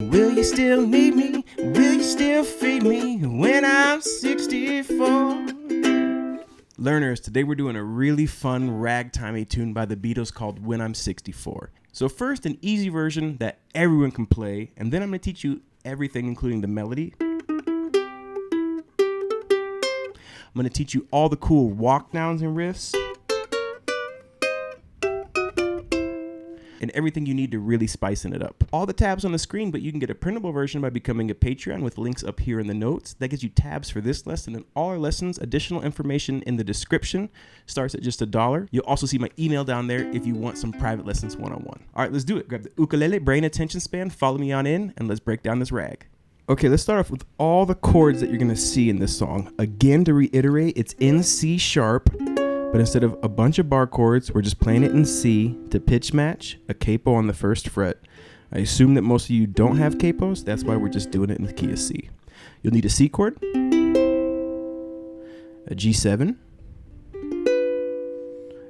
Will you still need me? Will you still feed me when I'm 64? Learners, today we're doing a really fun ragtimey tune by the Beatles called When I'm 64. So first, an easy version that everyone can play, and then I'm going to teach you everything including the melody. I'm going to teach you all the cool walk downs and riffs, and everything you need to really spicing it up. All the tabs on the screen, but you can get a printable version by becoming a Patreon with links up here in the notes. That gives you tabs for this lesson and all our lessons. Additional information in the description. Starts at just $1. You'll also see my email down there if you want some private lessons one-on-one. All right, let's do it. Grab the ukulele, brain attention span, follow me on in, and let's break down this rag. Okay, let's start off with all the chords that you're gonna see in this song. Again, to reiterate, it's in C sharp, but instead of a bunch of bar chords, we're just playing it in C to pitch match a capo on the first fret. I assume that most of you don't have capos, that's why we're just doing it in the key of C. You'll need a C chord, a G7,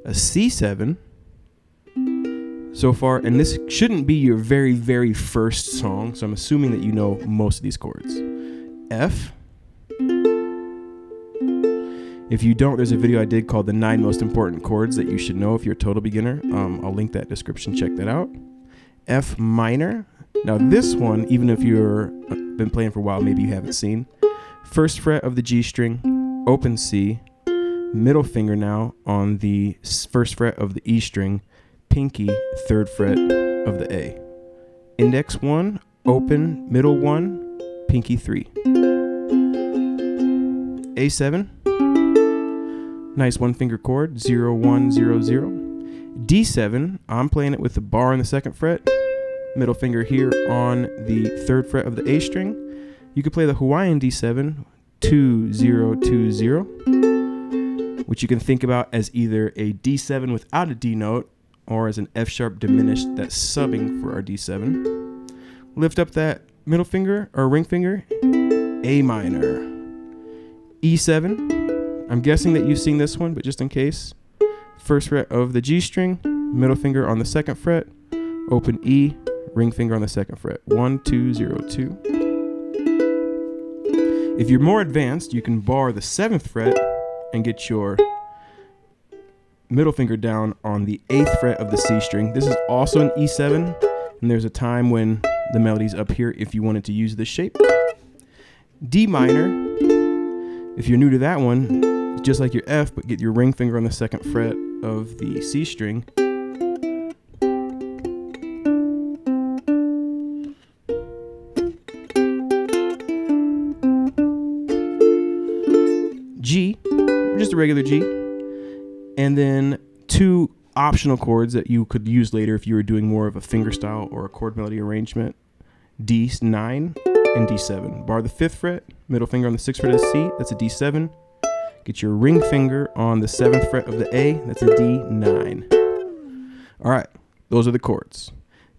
a C7, so far, and this shouldn't be your very, very first song, so I'm assuming that you know most of these chords. F. If you don't, there's a video I did called the 9 most important chords that you should know if you're a total beginner. I'll link that description, check that out. F minor. Now this one, even if you're been playing for a while, maybe you haven't seen. First fret of the G string, open C, middle finger now on the first fret of the E string, pinky, third fret of the A. Index 1, open, middle 1, pinky 3. A7, nice one finger chord, 0, 1, 0, 0. D7, I'm playing it with the bar on the second fret, middle finger here on the third fret of the A string. You could play the Hawaiian D7, 2, 0, 2, 0, which you can think about as either a D7 without a D note, or as an F sharp diminished that's subbing for our D7. Lift up that middle finger or ring finger, A minor. E7, I'm guessing that you've seen this one, but just in case. First fret of the G string, middle finger on the second fret, open E, ring finger on the second fret, 1, 2, 0, 2. If you're more advanced, you can bar the 7th fret and get your middle finger down on the 8th fret of the C string. This is also an E7, and there's a time when the melody's up here if you wanted to use this shape. D minor, if you're new to that one, it's just like your F, but get your ring finger on the second fret of the C string. G, just a regular G. And then 2 optional chords that you could use later if you were doing more of a fingerstyle or a chord melody arrangement. D9 and D7. Bar the 5th fret, middle finger on the 6th fret of C, that's a D7. Get your ring finger on the 7th fret of the A, that's a D9. All right, those are the chords.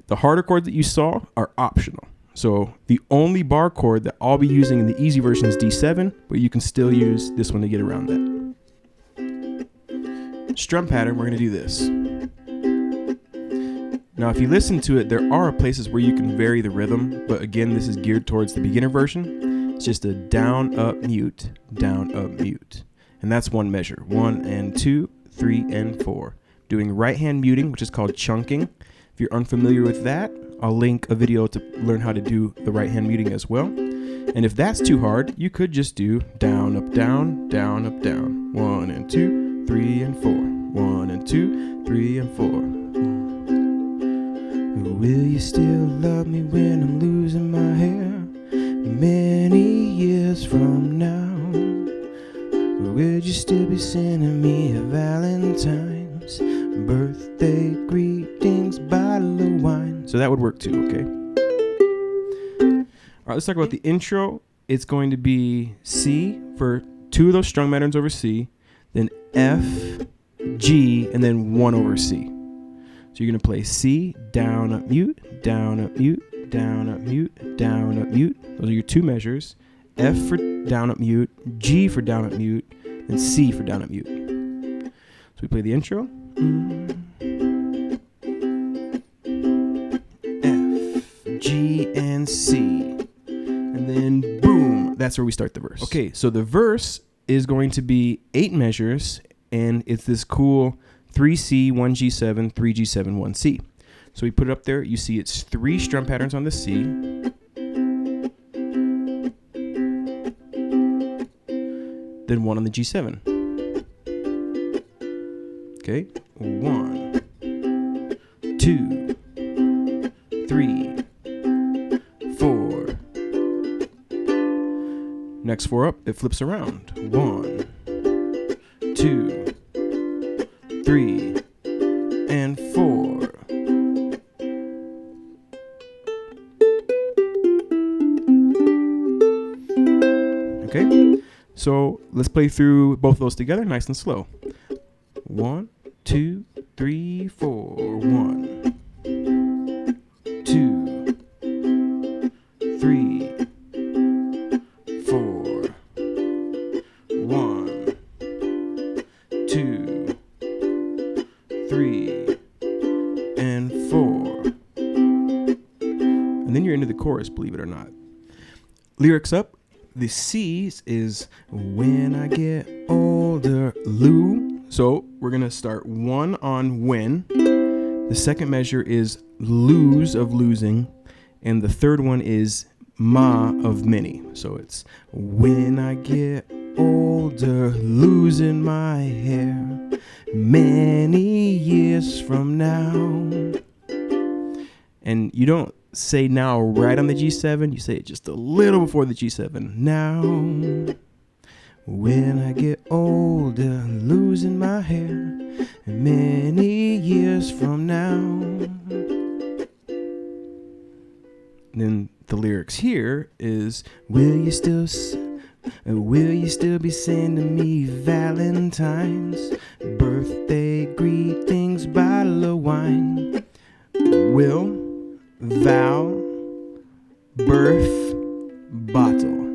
The harder chords that you saw are optional. So the only bar chord that I'll be using in the easy version is D7, but you can still use this one to get around that. Strum pattern, we're going to do this. Now, if you listen to it, there are places where you can vary the rhythm, but again, this is geared towards the beginner version. It's just a down, up, mute, and that's one measure. 1 and 2, 3 and 4. Doing right hand muting, which is called chunking. If you're unfamiliar with that, I'll link a video to learn how to do the right hand muting as well. And if that's too hard, you could just do down, up, down, down, up, down. 1 and 2, 3 and 4. 1 and 2, 3 and 4. Will you still love me when I'm losing my hair? Many years from now, would you still be sending me a Valentine's birthday greetings, bottle of wine? So that would work too, okay? All right, let's talk about the intro. It's going to be C for 2 of those strung patterns over C, then F, G, and then 1 over C. So you're going to play C, down, up, mute, down, up, mute, down, up, mute, down, up, mute. Those are your 2 measures. F for down, up, mute, G for down, up, mute, and C for down, up, mute. So we play the intro. F, G, and C. that's where we start the verse. Okay, so the verse is going to be 8 measures, and it's this cool 3C, 1G7, 3G7, 1C. So we put it up there. You see it's 3 strum patterns on the C. Then 1 on the G7. Okay, 1, 2, 3, 4. Next 4 up, it flips around. 1, 2, 3, and 4. Okay, so let's play through both of those together, nice and slow. 1, 2, 3, 4. 1, 2, 3, 4. 1, 2, 3, and 4. And then you're into the chorus, believe it or not. Lyrics up. The C is when I get older, Lou. So we're going to start 1 on when. The second measure is lose of losing. And the third one is ma of many. So it's when I get older, losing my hair, many years from now. And you don't say now right on the G7, you say it just a little before the G7. Now, when I get older, losing my hair, many years from now. And then the lyrics here is, will you still be sending me Valentine's, birthday greetings, bottle of wine? Will, vow, birth, bottle.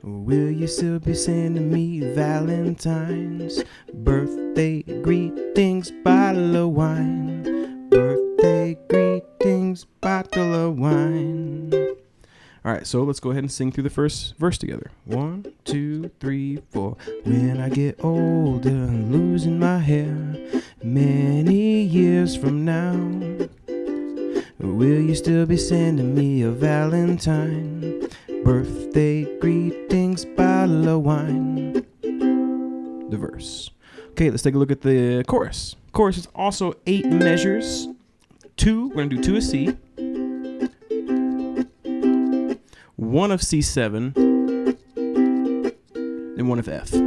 Will you still be sending me Valentine's, birthday greetings, bottle of wine? Birthday greetings, bottle of wine. All right, so let's go ahead and sing through the first verse together. 1, 2, 3, 4. When I get older, losing my hair, many years from now. Will you still be sending me a Valentine, birthday greetings, bottle of wine? The verse. Okay, let's take a look at the chorus. Chorus is also 8 measures. 2, we're going to do 2 of C, 1 of C7, then 1 of F. So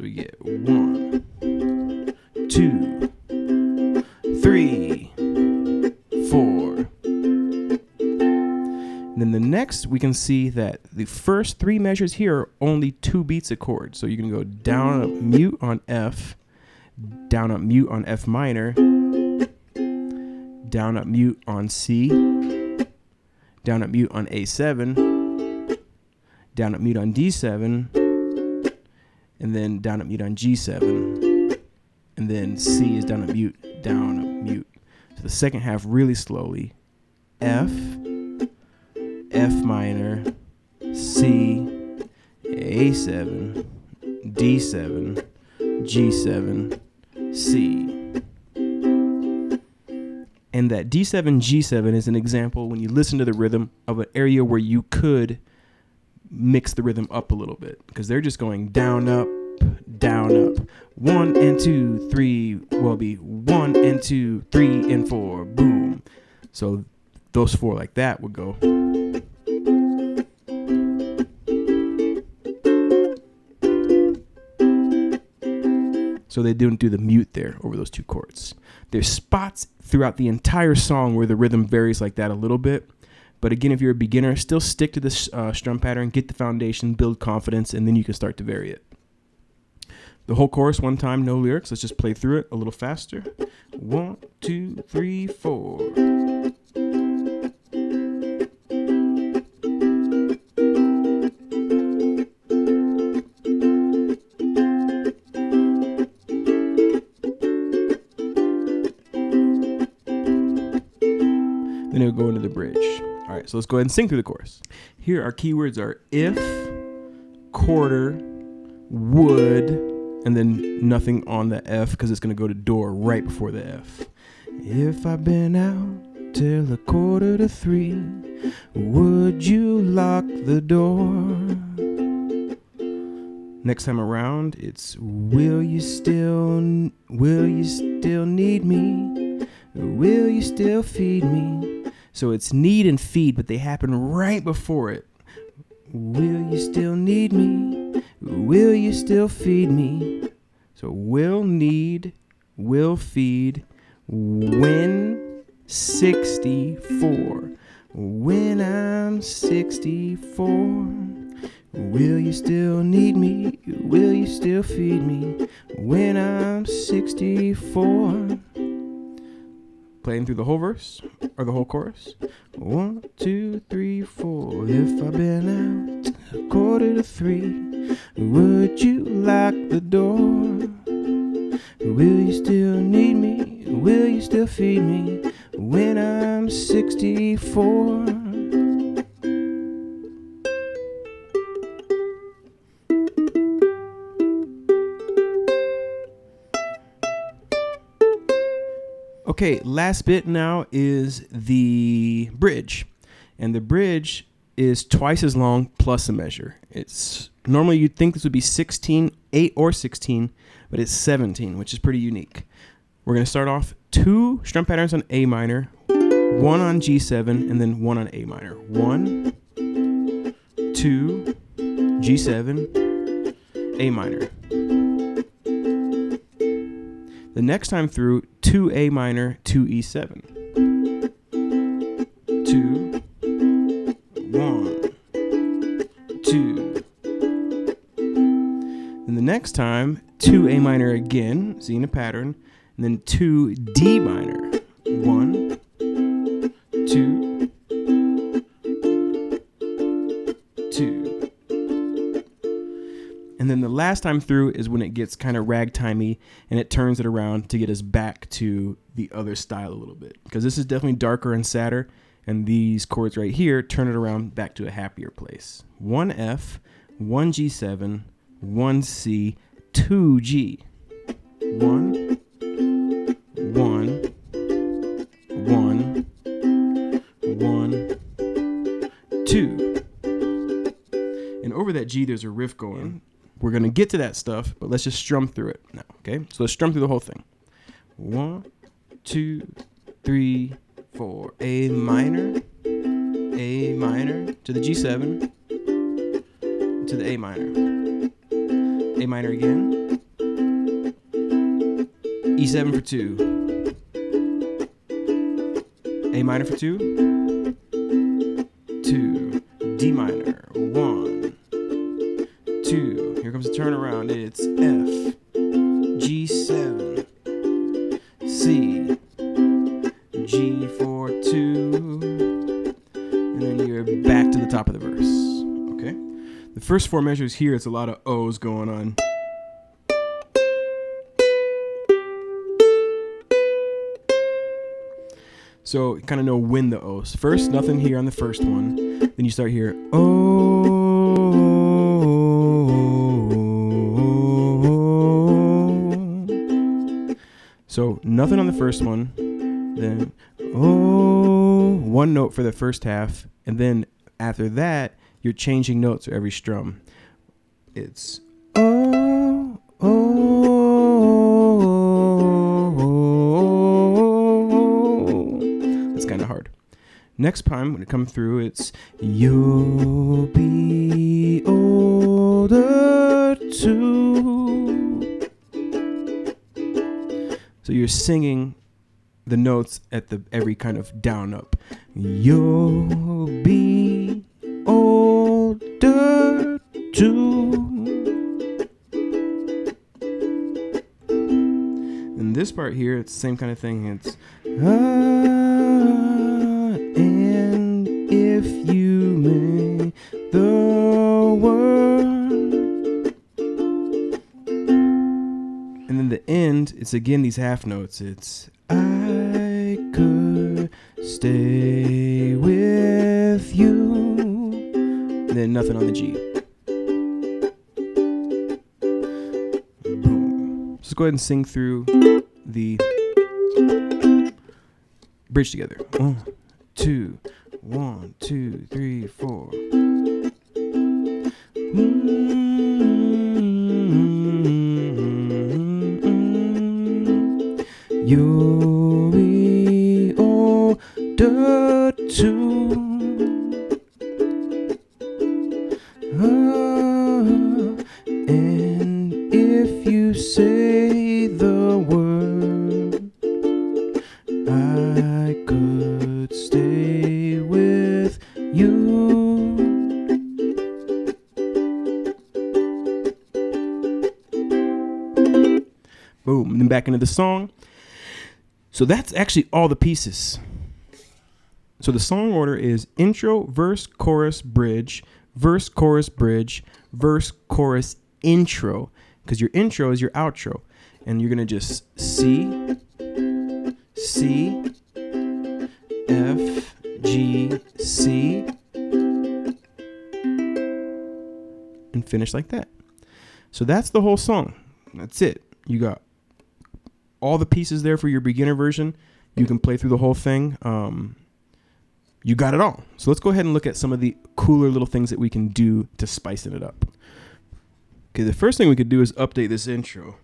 we get 1, 2, 3, 4. And then the next, we can see that the first 3 measures here are only 2 beats a chord. So you can go down up mute on F, down up mute on F minor, down up mute on C, down up mute on A7, down up mute on D7, and then down up mute on G7, and then C is down up mute, down up mute. So the second half really slowly. F, F minor, C, A7, D7, G7, C. And that D7, G7 is an example when you listen to the rhythm of an area where you could mix the rhythm up a little bit, because they're just going down, up, down, up. 1 and 2, 3, will be 1 and 2, 3 and 4, boom. So those 4 like that would go. So they didn't do the mute there over those 2 chords. There's spots throughout the entire song where the rhythm varies like that a little bit. But again, if you're a beginner, still stick to this strum pattern, get the foundation, build confidence, and then you can start to vary it. The whole chorus one time, no lyrics. Let's just play through it a little faster. 1, 2, 3, 4. Then it'll go into the bridge. All right, So let's go ahead and sing through the chorus. Here our keywords are if, quarter, would, and then nothing on the F because it's going to go to door right before the F. If I've been out till 2:45, would you lock the door? Next time around, it's will you still need me? Will you still feed me? So it's need and feed, but they happen right before it. Will you still need me? Will you still feed me? So will need, will feed, when 64. When I'm 64. Will you still need me? Will you still feed me? When I'm 64. Playing through the whole verse or the whole chorus. 1, 2, 3, 4. If I've been out 2:45, would you lock the door? Will you still need me? Will you still feed me when I'm 64? Okay, last bit now is the bridge. And the bridge is twice as long plus a measure. It's normally you'd think this would be 16, 8 or 16, but it's 17, which is pretty unique. We're going to start off 2 strum patterns on A minor, 1 on G7, and then 1 on A minor. 1, 2, G7, A minor. The next time through, 2 A minor, 2 E7. 2, 1, 2. Then the next time, 2 A minor again, seeing a pattern, and then 2 D minor. 1, 2, 2. And then the last time through is when it gets kind of ragtimey and it turns it around to get us back to the other style a little bit. Because this is definitely darker and sadder, and these chords right here turn it around back to a happier place. 1 F, 1 G7, 1 C, 2 G. 1, 1, 1, 1, 2. And over that G, there's a riff going. We're going to get to that stuff, but let's just strum through it now, okay? So let's strum through the whole thing. 1, 2, 3, 4. A minor to the G7, to the A minor. A minor again. E7 for 2. A minor for 2. 2. D minor. 1, 2. Here comes the turnaround. It's F, G7, C, G for 2, and then you're back to the top of the verse. Okay. The first 4 measures here, it's a lot of O's going on. So you kind of know when the O's. First, nothing here on the first one. Then you start here, O. So nothing on the first one. Then, oh, 1 note for the first half. And then after that, you're changing notes for every strum. It's, oh, oh. That's kind of hard. Next time, when it comes through, it's you'll be older too. So you're singing the notes at the every kind of down up. You'll be older too. And this part here, it's the same kind of thing. It's and if you may the word. And then the end, it's again these half notes. It's I could stay with with you. And then nothing on the G. Boom. Let's go ahead and sing through the bridge together. 1, 2, 1, 2, 3, 4. You're order to. And if you say the word, I could stay with you. Boom. And then back into the song. So that's actually all the pieces. So the song order is intro, verse, chorus, bridge, verse, chorus, bridge, verse, chorus, intro. Because your intro is your outro. And you're going to just C, C, F, G, C, and finish like that. So that's the whole song. That's it. You got all the pieces there for your beginner version. You can play through the whole thing. You got it all. So let's go ahead and look at some of the cooler little things that we can do to spicing it up. Okay, the first thing we could do is update this intro.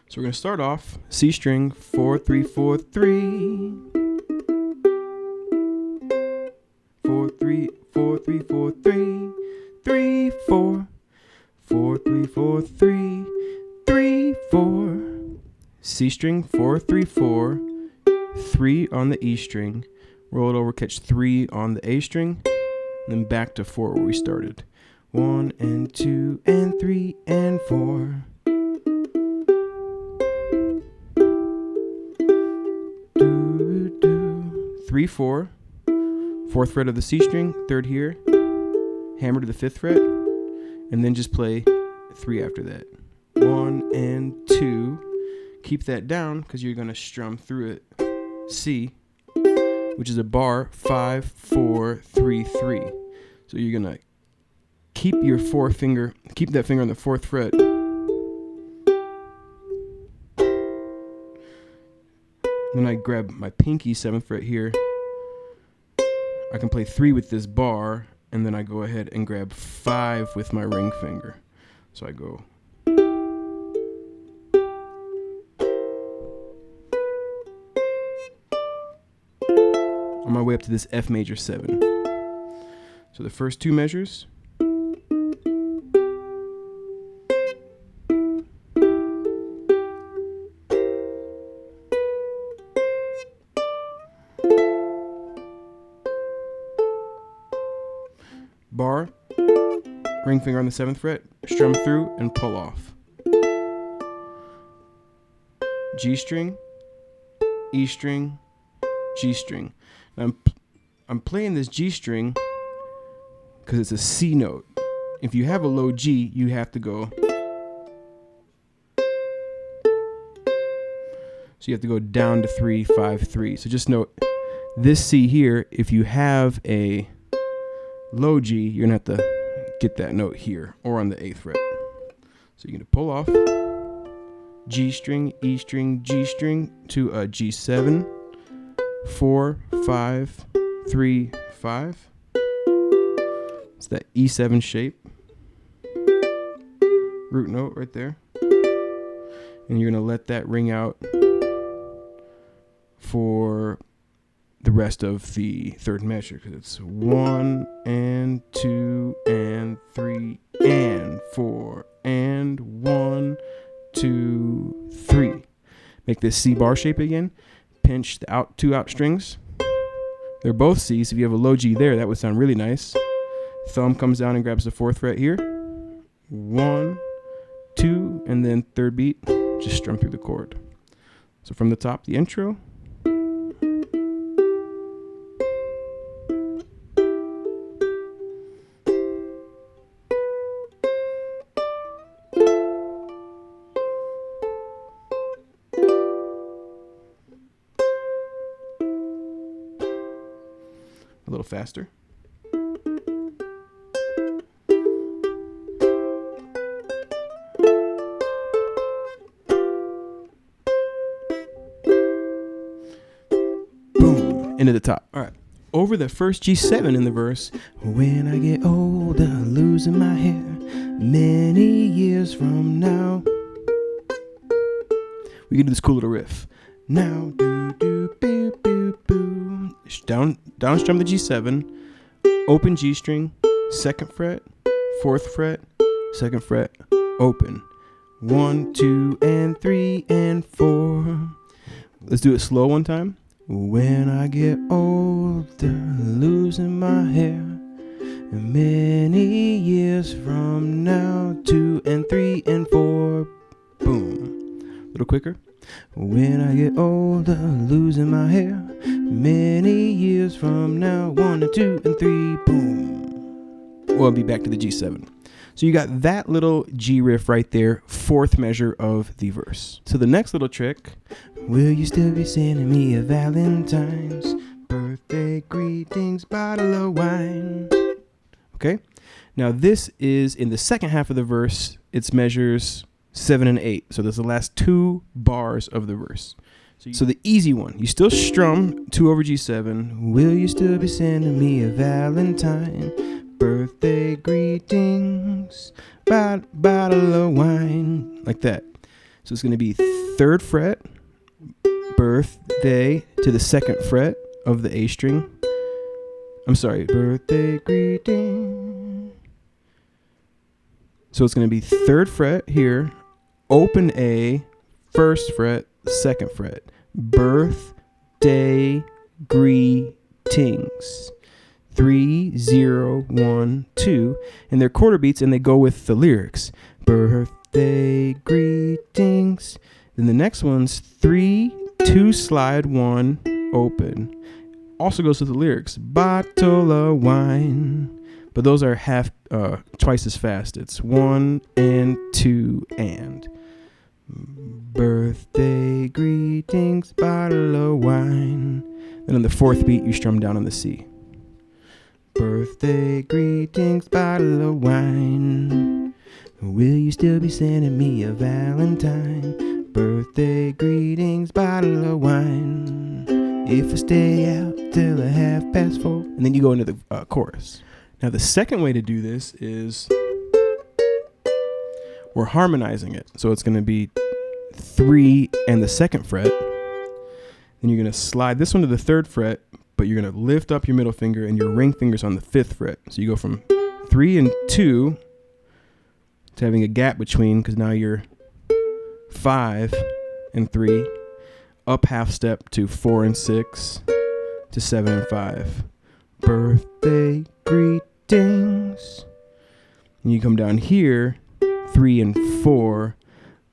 So we're going to start off C string 4 3 4 3 4 3 4 3 4 3 3 4 4 3 4 3 3 4 C string 4 3 4 3 on the E string, roll it over, catch 3 on the A string, and then back to 4 where we started. 1 and 2 and 3 and 4. 3 4, 4th fret of the C string, 3rd here, hammer to the 5th fret, and then just play 3 after that. 1 and 2. Keep that down because you're going to strum through it. C, which is a bar 5 4 3 3. So you're going to keep your keep that finger on the 4th fret. Then I grab my pinky 7th fret here. I can play 3 with this bar, and then I go ahead and grab 5 with my ring finger. So I go. On my way up to this F major 7. So the first 2 measures. Bar, ring finger on the 7th fret, strum through and pull off. G string, E string, G string. Now I'm playing this G string because it's a C note. If you have a low G, you have to go. So you have to go down to 3 5 3. So just note this C here. If you have a low G, you're going to have to get that note here or on the 8th fret. So you're going to pull off G string, E string, G string to a G7, 4, 5, 3, 5. It's that E7 shape. Root note right there. And you're going to let that ring out for the rest of the 3rd measure, because it's 1 and 2 and 3 and 4 and 1 2 3. Make this C bar shape again. Pinch the 2 out strings. They're both C's. If you have a low G there, that would sound really nice. Thumb comes down and grabs the 4th fret here. 1 2, and then 3rd beat, just strum through the chord. So from the top, the intro. A little faster. Boom, into the top. All right. Over the first G7 in the verse, when I get older, losing my hair, many years from now. We can do this cool little riff. Now, do, do, boo, boo, boo. Down strum the G7, open G string, 2nd fret, 4th fret, 2nd fret, open. 1, 2, and 3, and 4. Let's do it slow one time. When I get older, losing my hair, many years from now, 2 and 3 and 4, boom. A little quicker. When I get older, losing my hair, many years from now, 1 and 2 and 3, boom. Well, I'll be back to the G7. So you got that little G riff right there, 4th measure of the verse. So the next little trick, will you still be sending me a Valentine's birthday greetings, bottle of wine? Okay, now this is in the second half of the verse. It's measures 7 and 8. So there's the last 2 bars of the verse. So the easy one, you still strum 2 over G7. Will you still be sending me a Valentine birthday greetings, bottle of wine, like that. So it's going to be 3rd fret, birthday to the 2nd fret of the A string. I'm sorry, birthday greeting. So it's going to be 3rd fret here, open A, 1st fret, 2nd fret, birthday greetings. 3, 0, 1, 2, and they're quarter beats, and they go with the lyrics. Birthday greetings. Then the next one's 3, 2 slide, 1 open. Also goes with the lyrics. Bottle of wine. But those are twice as fast. It's 1 and 2 and. Birthday greetings, bottle of wine. Then on the 4th beat, you strum down on the C. Birthday greetings, bottle of wine. Will you still be sending me a Valentine? Birthday greetings, bottle of wine. If I stay out till 4:30. And then you go into the chorus. Now the second way to do this is we're harmonizing it. So it's going to be 3 and the 2nd fret. Then you're going to slide this one to the 3rd fret, but you're going to lift up your middle finger and your ring finger's on the 5th fret. So you go from 3 and 2 to having a gap between, because now you're 5 and 3, up half step to 4 and 6 to 7 and 5. Birthday greetings. And you come down here, 3 and 4,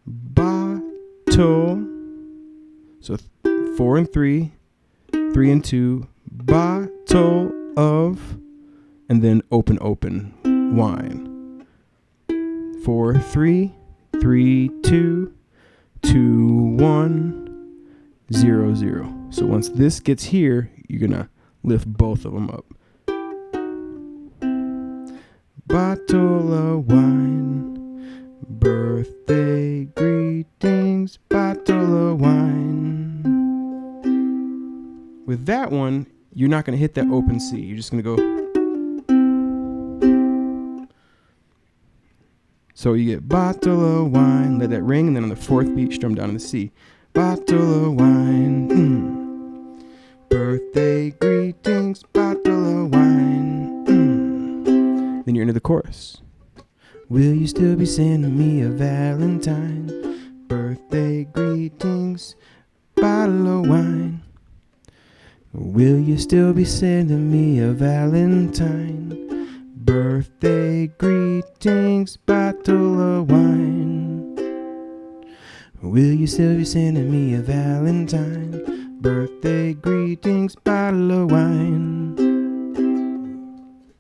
bottle. So 4 and 3, 3 and 2, bottle of, and then open, wine. 4, 3, 3, 2, 2, 1, 0, 0. So once this gets here, you're gonna lift both of them up. Bottle of wine, birthday greetings, bottle of wine. With that one, you're not going to hit that open C. You're just going to go. So you get bottle of wine, let that ring, and then on the 4th beat, strum down in the C. Bottle of wine, birthday greetings, bottle of wine. Then you're into the chorus. Will you still be sending me a Valentine? Birthday greetings, bottle of wine. Will you still be sending me a Valentine? Birthday greetings, bottle of wine. Will you still be sending me a Valentine? Birthday greetings, bottle of wine.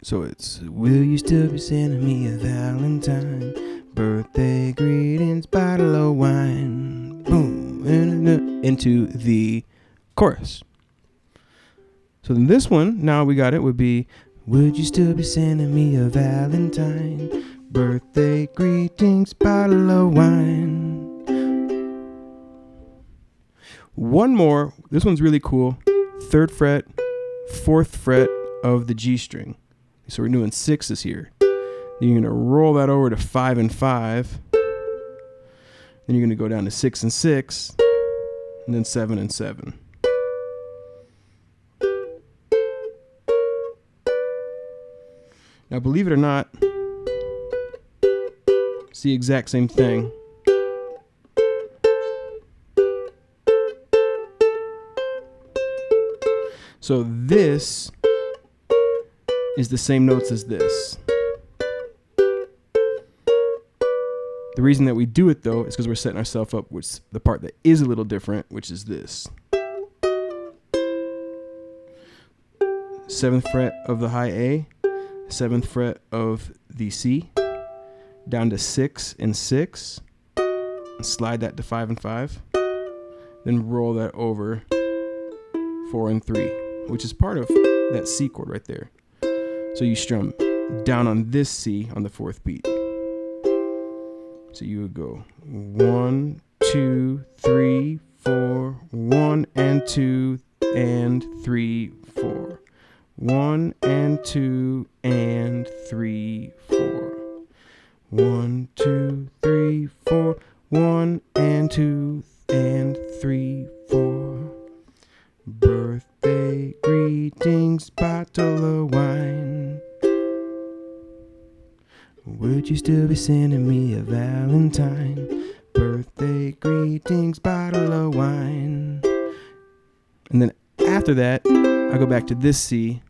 So it's, will you still be sending me a Valentine? Birthday greetings, bottle of wine. Boom. Into the chorus. So then this one, now we got it, would be, would you still be sending me a Valentine? Birthday greetings, bottle of wine. One more. This one's really cool. 3rd fret, 4th fret of the G string. So we're doing 6s here. Then you're going to roll that over to 5 and 5. Then you're going to go down to 6 and 6. And then 7 and 7. Now, believe it or not, it's the exact same thing. So this is the same notes as this. The reason that we do it, though, is because we're setting ourselves up with the part that is a little different, which is this. 7th fret of the high A, 7th fret of the C, down to 6 and 6, and slide that to 5 and 5, then roll that over 4 and 3, which is part of that C chord right there. So you strum down on this C on the 4th beat. So you would go 1, 2, 3, 4, 1 and 2 and 3, 4. 1 and 2 and 3, 4. 1, 2, 3, 4. 1 and 2 and 3, 4. Birthday greetings, bottle of wine. Would you still be sending me a Valentine? Birthday greetings, bottle of wine. And then after that, I go back to this C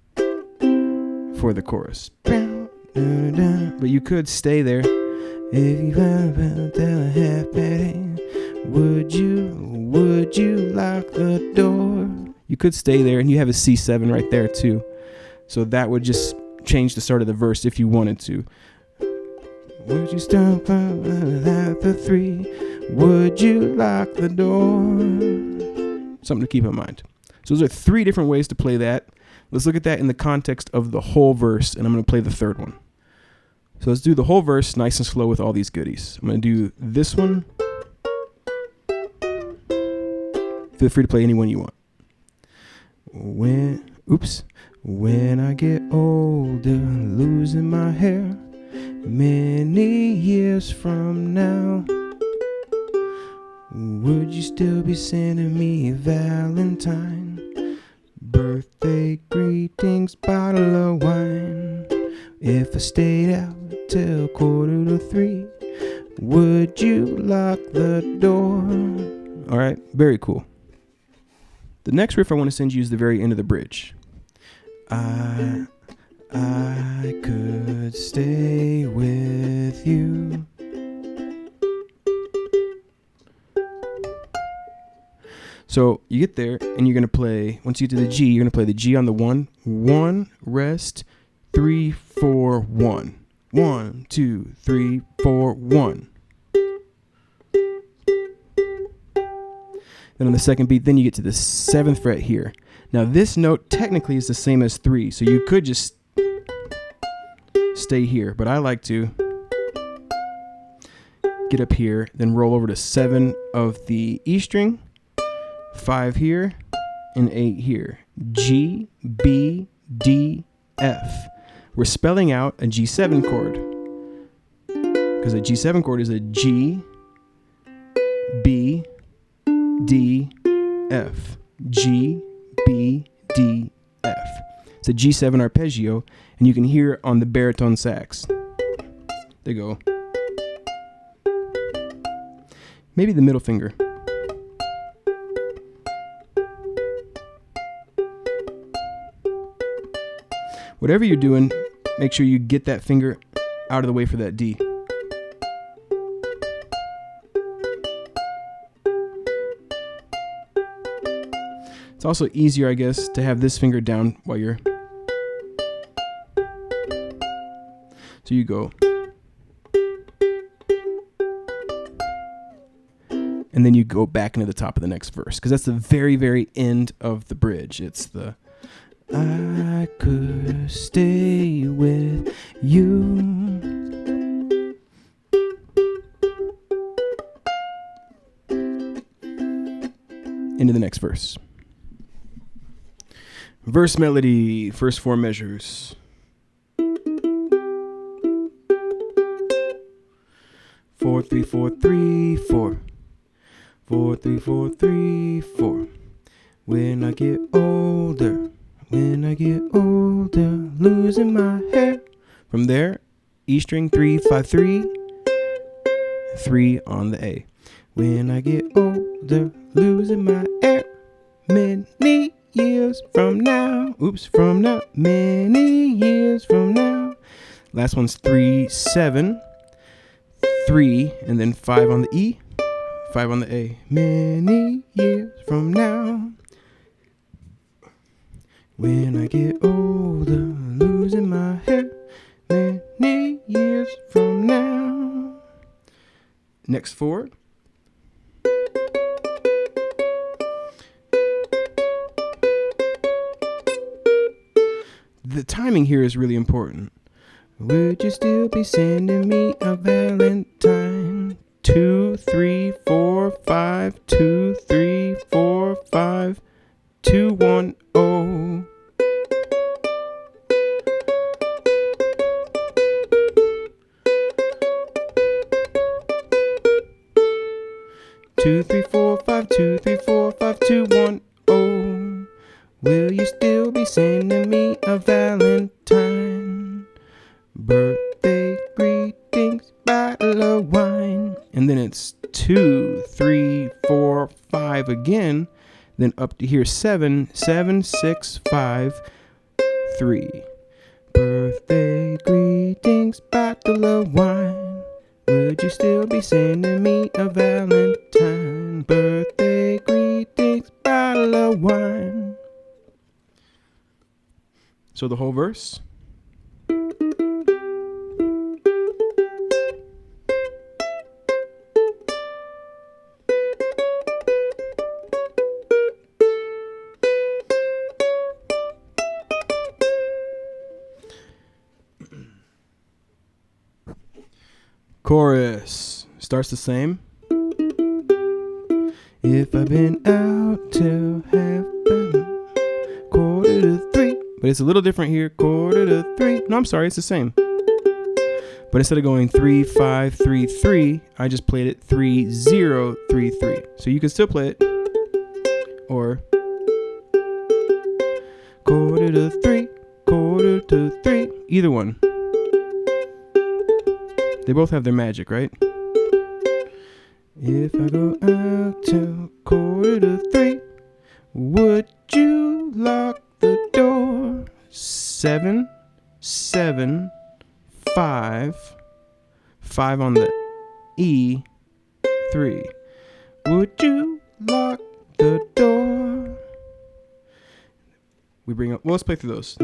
for the chorus. But you could stay there. If you found a half penny, would you lock the door? You could stay there, and you have a C7 right there too. So that would just change the start of the verse if you wanted to. Would you stop at the 3? Would you lock the door? Something to keep in mind. So those are 3 different ways to play that. Let's look at that in the context of the whole verse, and I'm going to play the 3rd one. So let's do the whole verse nice and slow with all these goodies. I'm going to do this one. Feel free to play any one you want. When I get older, losing my hair, many years from now, would you still be sending me a Valentine? Birthday greetings, bottle of wine. If I stayed out till 2:45, would you lock the door? All right, very cool. The next riff I want to send you is the very end of the bridge. I could stay with you. So you get there and you're going to play, once you get to the G, you're going to play the G on the 1, 1, rest, 3, 4, 1. 1, 2, 3, 4, 1. Then on the 2nd beat, then you get to the 7th fret here. Now this note technically is the same as 3, so you could just stay here, but I like to get up here, then roll over to 7 of the E string, 5 here, and 8 here. G, B, D, F. We're spelling out a G7 chord, because a G7 chord is a G, B, D, F. G, B, D, F. It's a G7 arpeggio, and you can hear it on the baritone sax. There you go. Maybe the middle finger. Whatever you're doing, make sure you get that finger out of the way for that D. It's also easier, I guess, to have this finger down while you're... So you go. And then you go back into the top of the next verse, because that's the very, very end of the bridge. It's the I could stay with you. Into the next verse. Verse melody, first 4 measures. 4 3 4 3 4. 4 3 4 3 4. When I get older, losing my hair. From there, E string 3 5 3, 3 on the A. When I get older, losing my hair. Many years from now. Many years from now. Last one's 3 7, 3, and then 5 on the E, 5 on the A. Many years from now. When I get older, losing my hair. Many years from now. Next 4. The timing here is really important. Would you still be sending me a Valentine? 2 3 4 5. 2 3 4 5. 2 1 0. Two, three, four, five, 2 3 4 5, 2 1 0. Will you still be sending me a Valentine? Birthday greetings, bottle of wine. And then it's 2 3 4 5 again. Then up to here 7 7 6 5 3. Birthday greetings, bottle of wine. Would you still be sending me a Valentine? Birthday greetings, bottle of wine. So the whole verse. Chorus starts the same. If I've been out till half quarter to 3, but it's a little different here. Quarter to 3. No, I'm sorry, it's the same. But instead of going 3 5 3 3, I just played it 3 0 3 3. So you can still play it. Or quarter to 3, quarter to 3. Either one. They both have their magic, right? If I go out till quarter to 3, would you lock the door? 7 7 5 5 on the E, 3. Would you lock the door? We bring up. Well, let's play through those.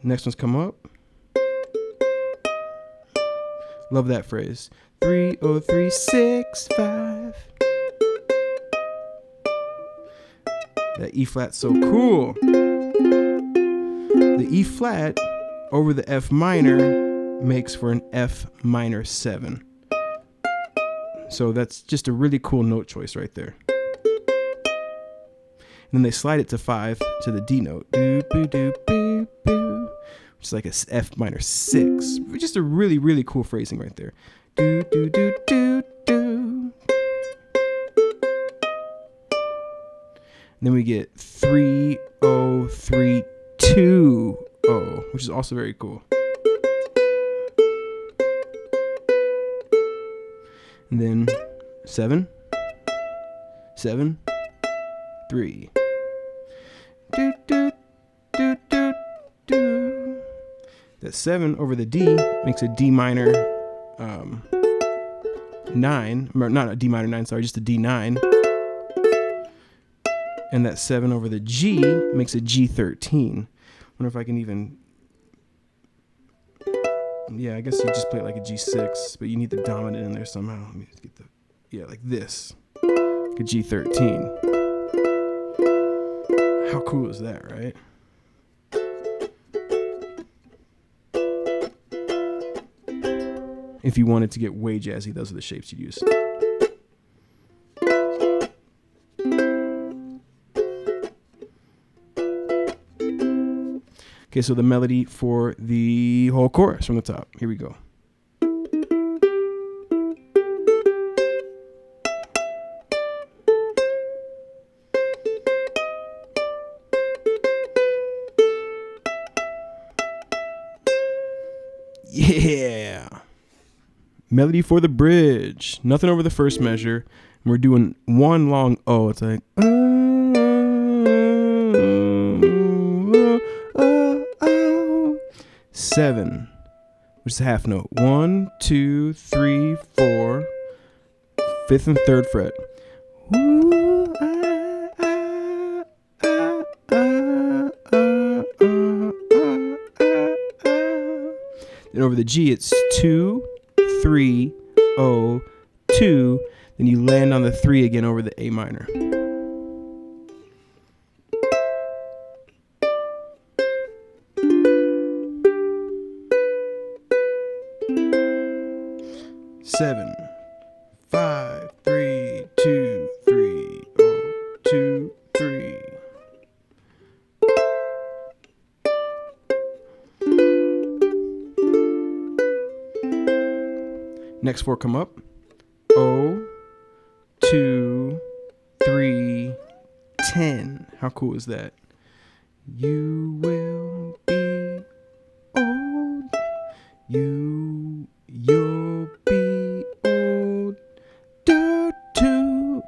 Next one's come up. Love that phrase. 3 0 3 6 5. That E flat's so cool. The E flat over the F minor makes for an F minor 7. So that's just a really cool note choice right there. And then they slide it to 5 to the D note. Doop, doop, doop, doop, doop. Which is like a F minor 6. Just a really, really cool phrasing right there. Do, do, do, do, do. And then we get 3 0 3 2 0, which is also very cool. And then 7 7 3. Do, do, do, do, do. That 7 over the D makes a D minor 9. Not a D minor 9, sorry, just a D9. And that 7 over the G makes a G13. Wonder if I can even... Yeah, I guess you just play it like a G6, but you need the dominant in there somehow. Let me get the... yeah, like this. Like a G13. How cool is that, right? If you wanted to get way jazzy, those are the shapes you'd use. Okay, so the melody for the whole chorus from the top. Here we go. Yeah. Melody for the bridge. Nothing over the first measure. We're doing one long O. It's like 7, which is a half note. 1, 2, 3, 4, 5th and 3rd fret. Then over the G, it's 2, 3, O, 2. Then you land on the 3 again over the A minor. Seven, 5, 3, 2, 3, O, 2, 3. Next 4 come up. O, 2, 3, 10. How cool is that? You will be old. You'll be old.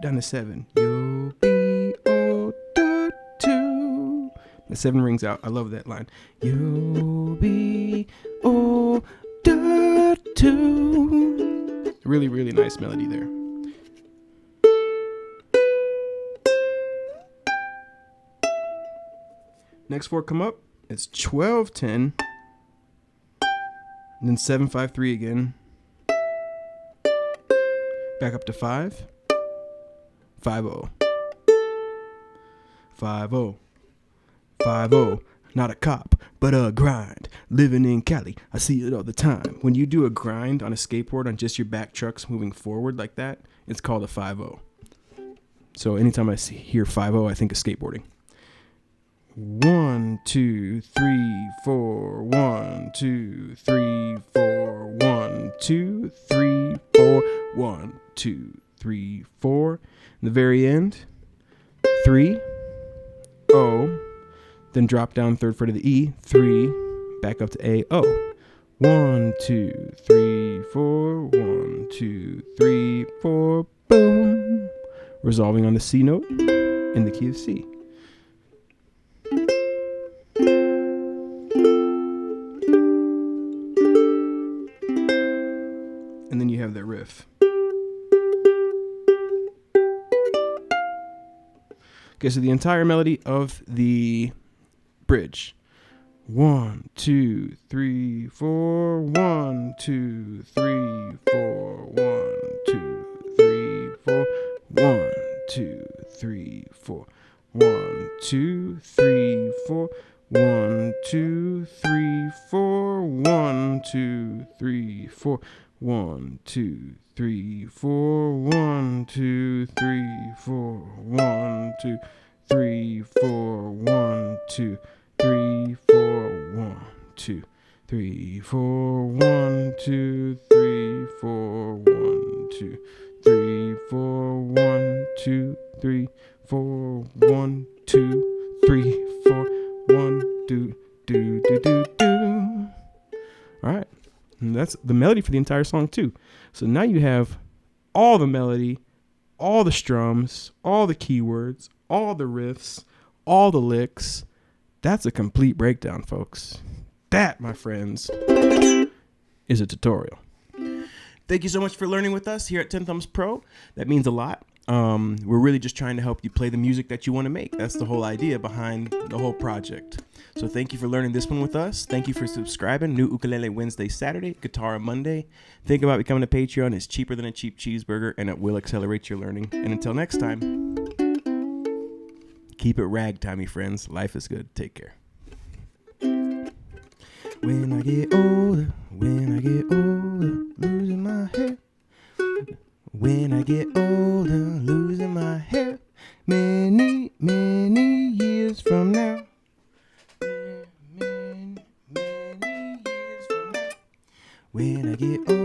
Down to 7. You'll be old. 2. The 7 rings out. I love that line. You'll be old. 2. Really, really nice melody there. Next 4 come up. It's 12, 10. And then 7, 5, 3 again. Back up to 5. 5, 0. 5, 0. 5, 0. Not a cop, but a grind. Living in Cali, I see it all the time. When you do a grind on a skateboard on just your back trucks moving forward like that, it's called a 5-0. So anytime I hear 5-0, I think of skateboarding. 1, 2, 3, 4. 1, 2, 3, 4. 1, 2, 3, 4. 1, 2, 3, 4. In the very end, 3, O. Then drop down 3rd fret of the E, 3, back up to A, O. 1, 2, 3, 4, 1, 2, 3, 4, boom. Resolving on the C note in the key of C. And then you have the riff. Okay, so the entire melody of the bridge. 1, 2, 3, 4. 1, 2, 3, 4. 1, 2, 3, 4. 1, 2, 3, 4. 1, 2, 3, 4. 1, 2, 3, 4. 1, 2, 3, 4. 1, 2, 3, 4. 1, 2, 3, 4. 1, 2, 3, 4. 1, 2, 3, 4. 1, 2, 3, 4. 1, 2, 3, 4. 1, 2, 3, 4. 1, 2, 3, 4. 1, 2, 3, 4. 1, 2, do. All right. And that's the melody for the entire song too. So now you have all the melody, all the strums, all the keywords, all the riffs, all the licks. That's a complete breakdown, folks. That, my friends, is a tutorial. Thank you so much for learning with us here at 10 Thumbs Pro. That means a lot. We're really just trying to help you play the music that you want to make. That's the whole idea behind the whole project. So thank you for learning this one with us. Thank you for subscribing. New ukulele Wednesday, Saturday, guitar on Monday. Think about becoming a Patreon. It's cheaper than a cheap cheeseburger, and it will accelerate your learning. And until next time, keep it ragtimey, friends. Life is good. Take care. When I get older, losing my hair. When I get older, losing my hair. Many, many years from now. Many years from now. When I get older.